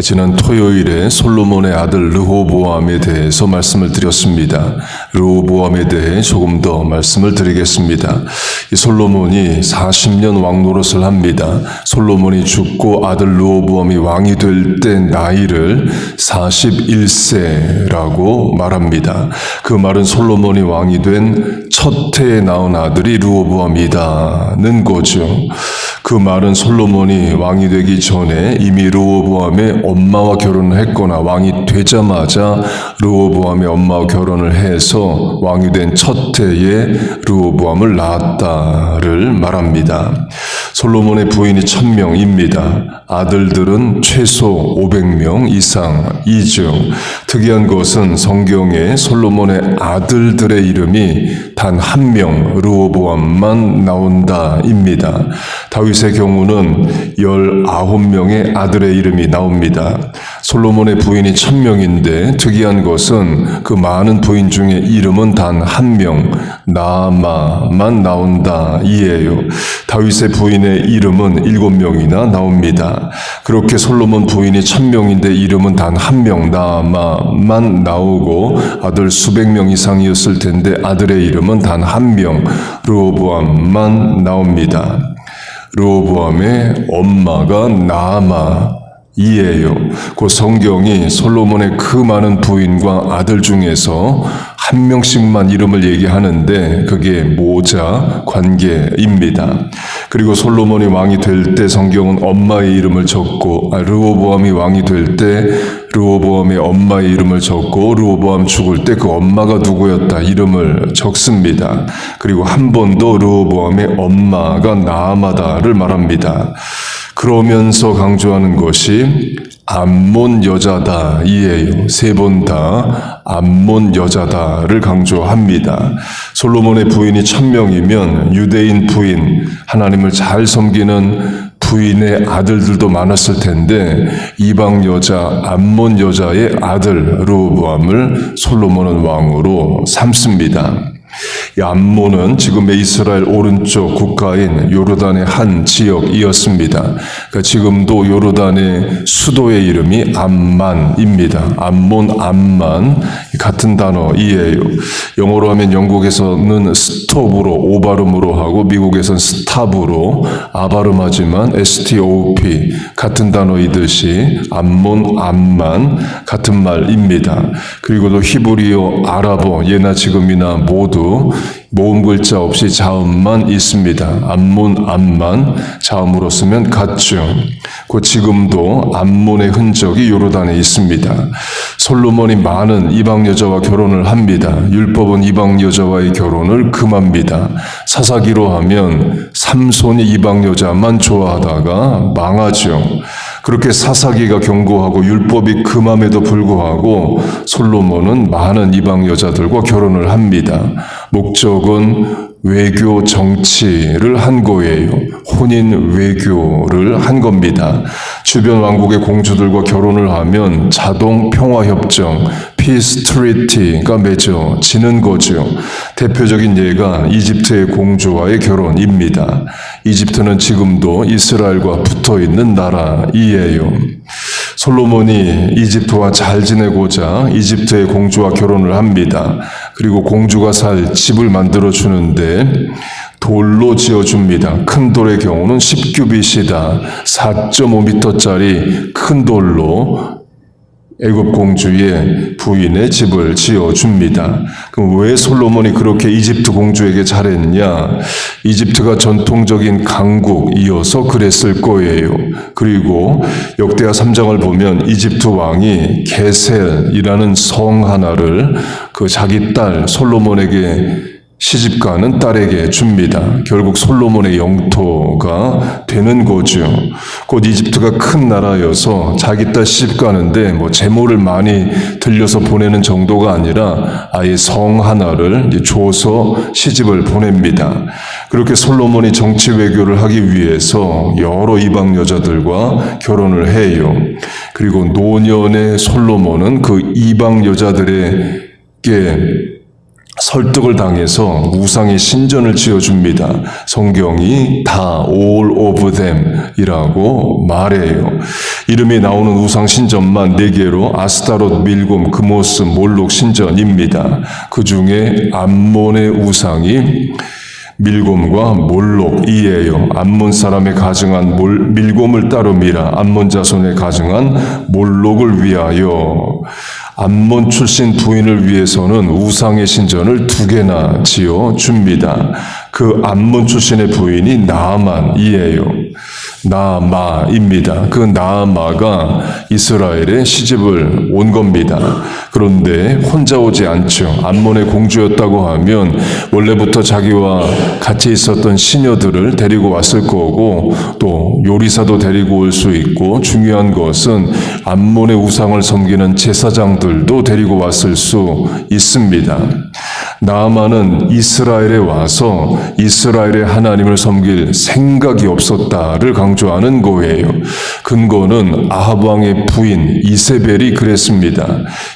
지난 토요일에 솔로몬의 아들 르호보암에 대해서 말씀을 드렸습니다. 르호보암에 대해 조금 더 말씀을 드리겠습니다. 이 솔로몬이 40년 왕 노릇을 합니다. 솔로몬이 죽고 아들 르호보암이 왕이 될 때 나이를 41세라고 말합니다. 그 말은 솔로몬이 왕이 된 첫 해에 낳은 아들이 르호보암이다는 거죠. 그 말은 솔로몬이 왕이 되기 전에 이미 르호보암의 엄마와 결혼을 했거나 왕이 되자마자 르호보암의 엄마와 결혼을 해서 왕이 된 첫 해에 르호보암을 낳았다를 말합니다. 솔로몬의 부인이 1000명입니다. 아들들은 최소 500명 이상이죠. 특이한 것은 성경에 솔로몬의 아들들의 이름이 단 한 명 르호보암만 나온다입니다. 다윗의 경우는 19명의 아들의 이름이 나옵니다. 솔로몬의 부인이 1000명인데 특이한 것은 그 많은 부인 중에 이름은 단 한 명 나아마만 나온다 이에요. 다윗의 부인의 이름은 7명이나 나옵니다. 그렇게 솔로몬 부인이 1000명인데 이름은 단 한 명 나아마만 나오고 아들 수백 명 이상이었을 텐데 아들의 이름은 단 한 명 르호보암만 나옵니다. 르호보암의 엄마가 나아마이에요. 그 성경이 솔로몬의 그 많은 부인과 아들 중에서 한 명씩만 이름을 얘기하는데 그게 모자 관계입니다. 그리고 솔로몬이 왕이 될 때 성경은 엄마의 이름을 적고 르호보암이 왕이 될 때 르호보암의 엄마의 이름을 적고 르호보암 죽을 때 그 엄마가 누구였다 이름을 적습니다. 그리고 한 번도 르호보암의 엄마가 나아마다를 말합니다. 그러면서 강조하는 것이 암몬 여자다 이에요. 세 번 다 암몬 여자다를 강조합니다. 솔로몬의 부인이 1000명이면 유대인 부인, 하나님을 잘 섬기는 부인의 아들들도 많았을 텐데 이방 여자 암몬 여자의 아들 르호보암을 솔로몬은 왕으로 삼습니다. 이 암몬은 지금의 이스라엘 오른쪽 국가인 요르단의 한 지역이었습니다. 그러니까 지금도 요르단의 수도의 이름이 암만입니다. 암몬, 암만 같은 단어이에요. 영어로 하면 영국에서는 스톱으로 오 발음으로 하고 미국에서는 스탑으로 아 발음하지만 STOP 같은 단어이듯이 암몬, 암만 같은 말입니다. 그리고 또 히브리어, 아랍어 예나 지금이나 모두 모음 글자 없이 자음만 있습니다. 암몬, 암만 자음으로 쓰면 같죠. 그 지금도 암몬의 흔적이 요르단에 있습니다. 솔로몬이 많은 이방 여자와 결혼을 합니다. 율법은 이방 여자와의 결혼을 금합니다. 사사기로 하면 삼손이 이방 여자만 좋아하다가 망하죠. 그렇게 사사기가 경고하고 율법이 금함에도 불구하고 솔로몬은 많은 이방 여자들과 결혼을 합니다. 목적은 외교 정치를 한 거예요. 혼인 외교를 한 겁니다. 주변 왕국의 공주들과 결혼을 하면 자동 평화협정, Peace Treaty가 맺어지는 거죠. 대표적인 예가 이집트의 공주와의 결혼입니다. 이집트는 지금도 이스라엘과 붙어있는 나라이에요. 솔로몬이 이집트와 잘 지내고자 이집트의 공주와 결혼을 합니다. 그리고 공주가 살 집을 만들어 주는데 돌로 지어줍니다. 큰 돌의 경우는 10규빗이다. 4.5m짜리 큰 돌로 애굽 공주의 부인의 집을 지어줍니다. 그럼 왜 솔로몬이 그렇게 이집트 공주에게 잘했냐? 이집트가 전통적인 강국이어서 그랬을 거예요. 그리고 역대하 3장을 보면 이집트 왕이 게셀이라는 성 하나를 그 자기 딸 솔로몬에게 시집가는 딸에게 줍니다. 결국 솔로몬의 영토가 되는 거죠. 곧 이집트가 큰 나라여서 자기 딸 시집가는데 재물을 많이 들려서 보내는 정도가 아니라 아예 성 하나를 줘서 시집을 보냅니다. 그렇게 솔로몬이 정치 외교를 하기 위해서 여러 이방 여자들과 결혼을 해요. 그리고 노년의 솔로몬은 그 이방 여자들에게 설득을 당해서 우상의 신전을 지어줍니다. 성경이 다 all of them 이라고 말해요. 이름이 나오는 우상 신전만 4개로 아스타롯, 밀곰, 그모스, 몰록 신전입니다. 그 중에 암몬의 우상이 밀곰과 몰록이에요. 암몬 사람의 가증한 밀곰을 따름이라 암몬 자손의 가증한 몰록을 위하여. 암몬 출신 부인을 위해서는 우상의 신전을 2개나 지어 줍니다. 그 암몬 출신의 부인이 나아만이에요. 나아마입니다. 그 나아마가 이스라엘에 시집을 온 겁니다. 그런데 혼자 오지 않죠. 암몬의 공주였다고 하면 원래부터 자기와 같이 있었던 시녀들을 데리고 왔을 거고 또 요리사도 데리고 올 수 있고 중요한 것은 암몬의 우상을 섬기는 제사장들도 데리고 왔을 수 있습니다. 나아만은 이스라엘에 와서 이스라엘의 하나님을 섬길 생각이 없었다를 강조하는 거예요. 근거는 아합 왕의 부인 이세벨이 그랬습니다.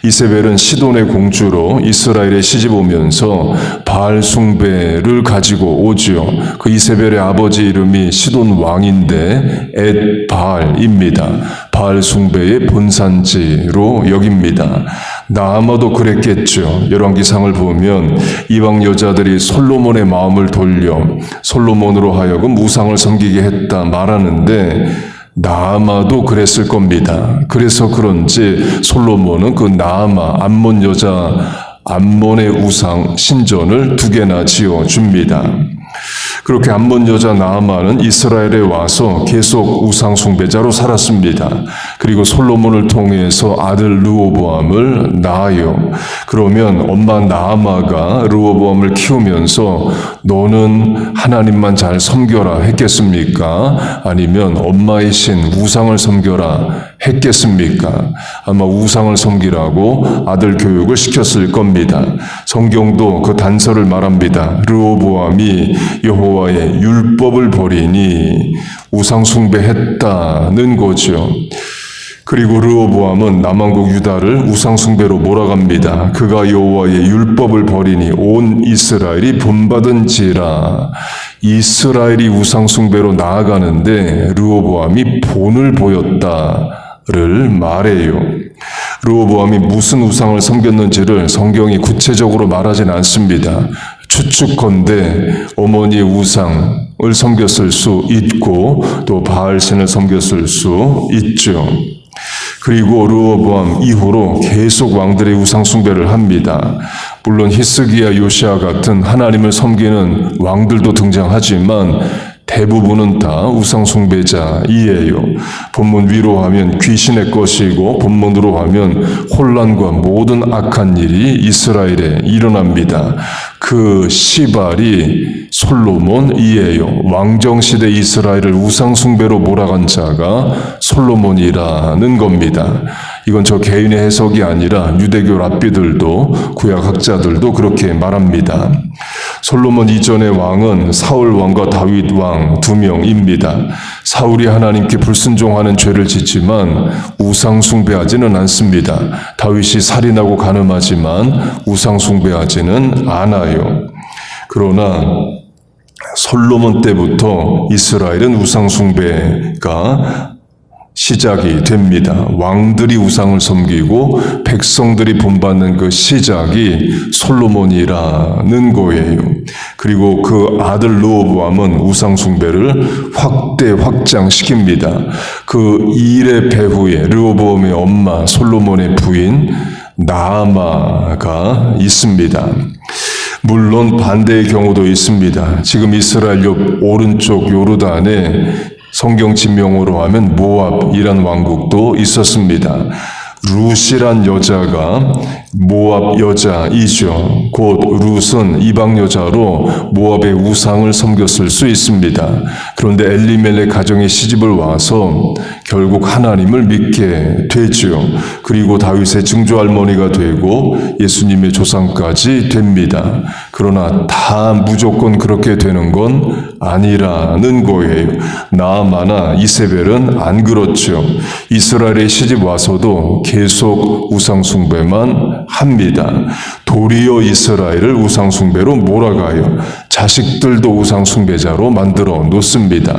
이세벨은 시돈의 공주로 이스라엘에 시집 오면서 바알 숭배를 가지고 오지요. 그 이세벨의 아버지 이름이 시돈 왕인데 엣 바알입니다. 바알 숭배의 본산지로 여깁니다. 나아마도 그랬겠죠. 열왕기상을 보면 이방 여자들이 솔로몬의 마음을 돌려 솔로몬으로 하여금 우상을 섬기게 했다 말하는데 나아마도 그랬을 겁니다. 그래서 그런지 솔로몬은 그 나아마 암몬 여자 암몬의 우상 신전을 2개나 지어 줍니다. 그렇게 암몬 여자 나아만은 이스라엘에 와서 계속 우상 숭배자로 살았습니다. 그리고 솔로몬을 통해서 아들 르호보암을 낳아요. 그러면 엄마 나아마가 르호보암을 키우면서 너는 하나님만 잘 섬겨라 했겠습니까? 아니면 엄마의 신 우상을 섬겨라 했겠습니까? 아마 우상을 섬기라고 아들 교육을 시켰을 겁니다. 성경도 그 단서를 말합니다. 르호보암이 여호와의 율법을 버리니 우상 숭배했다는 거죠. 그리고 르호보암은 남왕국 유다를 우상 숭배로 몰아갑니다. 그가 여호와의 율법을 버리니 온 이스라엘이 본받은지라. 이스라엘이 우상 숭배로 나아가는데 르호보암이 본을 보였다를 말해요. 르호보암이 무슨 우상을 섬겼는지를 성경이 구체적으로 말하진 않습니다. 추측컨대 어머니의 우상을 섬겼을 수 있고 또 바알신을 섬겼을 수 있죠. 그리고 르호보암 이후로 계속 왕들의 우상 숭배를 합니다. 물론 히스기야, 요시야 같은 하나님을 섬기는 왕들도 등장하지만 대부분은 다 우상 숭배자이에요. 본문 위로 하면 귀신의 것이고 본문으로 하면 혼란과 모든 악한 일이 이스라엘에 일어납니다. 그 시발이 솔로몬이에요. 왕정시대 이스라엘을 우상 숭배로 몰아간 자가 솔로몬이라는 겁니다. 이건 저 개인의 해석이 아니라 유대교 랍비들도 구약학자들도 그렇게 말합니다. 솔로몬 이전의 왕은 사울 왕과 다윗 왕 2명입니다. 사울이 하나님께 불순종하는 죄를 짓지만 우상 숭배하지는 않습니다. 다윗이 살인하고 간음하지만 우상 숭배하지는 않아요. 그러나 솔로몬 때부터 이스라엘은 우상 숭배가 시작이 됩니다. 왕들이 우상을 섬기고 백성들이 본받는 그 시작이 솔로몬이라는 거예요. 그리고 그 아들 르호보암은 우상 숭배를 확장시킵니다. 그 일의 배후에 르호보암의 엄마 솔로몬의 부인 나아마가 있습니다. 물론 반대의 경우도 있습니다. 지금 이스라엘 옆 오른쪽 요르단에 성경 지명으로 하면 모압이란 왕국도 있었습니다. 룻이란 여자가 모압 여자이죠. 곧 룻은 이방 여자로 모압의 우상을 섬겼을 수 있습니다. 그런데 엘리멜렉 가정에 시집을 와서 결국 하나님을 믿게 되죠. 그리고 다윗의 증조할머니가 되고 예수님의 조상까지 됩니다. 그러나 다 무조건 그렇게 되는 건 아니라는 거예요. 나아마나 이세벨은 안 그렇죠. 이스라엘에 시집 와서도 계속 우상 숭배만 합니다. 도리어 이스라엘을 우상숭배로 몰아가요. 자식들도 우상숭배자로 만들어 놓습니다.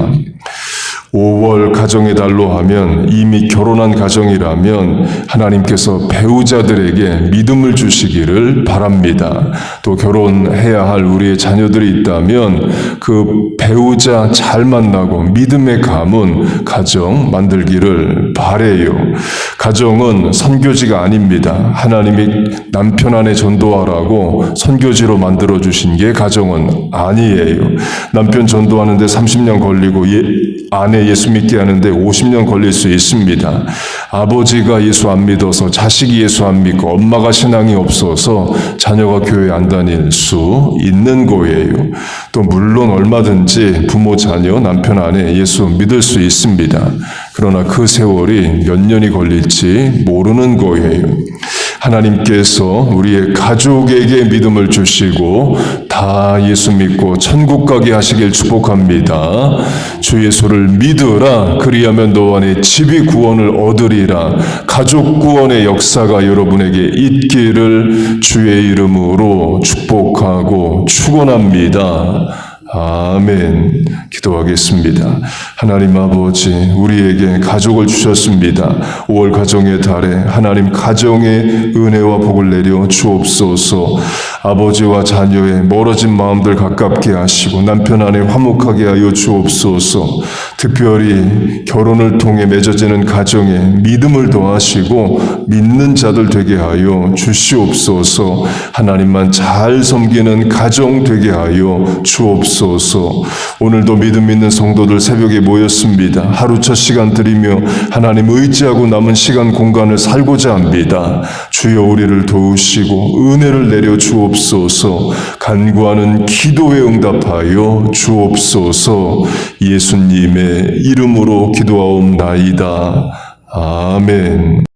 5월 가정의 달로 하면 이미 결혼한 가정이라면 하나님께서 배우자들에게 믿음을 주시기를 바랍니다. 또 결혼해야 할 우리의 자녀들이 있다면 그 배우자 잘 만나고 믿음의 가문 가정 만들기를 바래요. 가정은 선교지가 아닙니다. 하나님이 남편 아내 전도하라고 선교지로 만들어 주신 게 가정은 아니에요. 남편 전도하는데 30년 걸리고 아내 예수 믿게 하는데 50년 걸릴 수 있습니다. 아버지가 예수 안 믿어서 자식이 예수 안 믿고 엄마가 신앙이 없어서 자녀가 교회 안 다닐 수 있는 거예요. 또 물론 얼마든지 부모, 자녀, 남편, 아내 예수 믿을 수 있습니다. 그러나 그 세월이 몇 년이 걸릴지 모르는 거예요. 하나님께서 우리의 가족에게 믿음을 주시고 다 예수 믿고 천국 가게 하시길 축복합니다. 주 예수를 믿으라. 그리하면 너 안에 집이 구원을 얻으리라. 가족 구원의 역사가 여러분에게 있기를 주의 이름으로 축복하고 축원합니다. 아멘. 기도하겠습니다. 하나님 아버지, 우리에게 가족을 주셨습니다. 5월 가정의 달에 하나님 가정의 은혜와 복을 내려 주옵소서. 아버지와 자녀의 멀어진 마음들 가깝게 하시고 남편 아내 화목하게 하여 주옵소서. 특별히 결혼을 통해 맺어지는 가정에 믿음을 더하시고 믿는 자들 되게 하여 주시옵소서. 하나님만 잘 섬기는 가정 되게 하여 주옵소서. 오늘도 믿음 있는 성도들 새벽에 모였습니다. 하루 첫 시간 드리며 하나님 의지하고 남은 시간 공간을 살고자 합니다. 주여 우리를 도우시고 은혜를 내려 주옵소서. 간구하는 기도에 응답하여 주옵소서. 예수님의 이름으로 기도하옵나이다. 아멘.